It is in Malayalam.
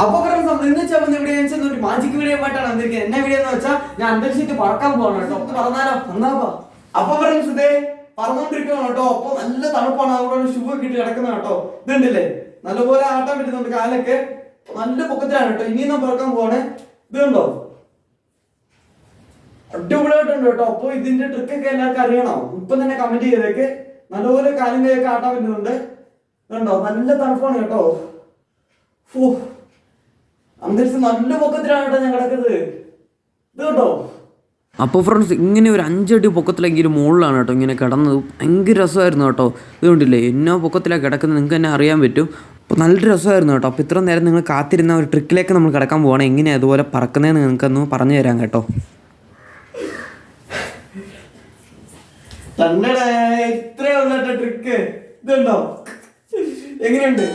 അപ്പൊ ഇന്ന് മാജിക് വീഡിയോ ആയിട്ടാണ് വന്നിരിക്കുന്നത്. എന്നെ വീഡിയോ എന്ന് വെച്ചാൽ ഞാൻ അന്തരീക്ഷത്തിൽ പറക്കാൻ പോകണം കേട്ടോ. ഒന്ന് പറഞ്ഞാലോ എന്നാ. അപ്പൊ ഫ്രണ്ട്സ് ഇതേ പറന്നുകൊണ്ടിരിക്കണം കേട്ടോ. അപ്പൊ നല്ല തണുപ്പാണ്, അതുകൊണ്ട് ഷൂ ഒക്കെ ഇട്ട് കിടക്കുന്ന കേട്ടോ. ഇതുണ്ടല്ലേ നല്ലപോലെ ആട്ടാൻ പറ്റുന്നുണ്ട്, കാലൊക്കെ നല്ല പൊക്കത്തിലാണ് കേട്ടോ. ഇനി ഞാൻ പറക്കാൻ പോവാണ്. ഇതുണ്ടോ അടിപൊളിയായിട്ടുണ്ട് കേട്ടോ. അപ്പൊ ഇതിന്റെ ട്രിക്കൊക്കെ എല്ലാവർക്കും അറിയണോ? ഇപ്പൊ തന്നെ കമന്റ് ചെയ്തേക്ക്. നല്ലപോലെ കാലും കൈയൊക്കെ ആട്ടാൻ പറ്റുന്നുണ്ട്. ഇതുണ്ടോ നല്ല തണുപ്പാണ് കേട്ടോ. അന്തരീക്ഷം നല്ല പൊക്കത്തിലാണ് കേട്ടോ ഞാൻ കിടക്കുന്നത്. ഇത് കേട്ടോ. അപ്പോൾ ഫ്രണ്ട്സ് ഇങ്ങനെ ഒരു 5 അടി പൊക്കത്തിലെങ്കിലും മുകളിലാണ് കേട്ടോ ഇങ്ങനെ കിടന്നത്. ഭയങ്കര രസമായിരുന്നു കേട്ടോ. ഇതുകൊണ്ടില്ലേ എന്നോ പൊക്കത്തിലാണ് കിടക്കുന്നത്, നിങ്ങൾക്ക് തന്നെ അറിയാൻ പറ്റും. അപ്പോൾ നല്ല രസമായിരുന്നു കേട്ടോ. അപ്പോൾ ഇത്ര നേരം നിങ്ങൾ കാത്തിരുന്ന ഒരു ട്രിക്കിലേക്ക് നമ്മൾ കിടക്കാൻ പോകണം. എങ്ങനെയാണ് അതുപോലെ പറക്കുന്നതെന്ന് നിങ്ങൾക്കൊന്ന് പറഞ്ഞു തരാം കേട്ടോ. ഇത്രയുള്ള ട്രിക്ക് ഇതുണ്ടോ, എങ്ങനെയുണ്ട്?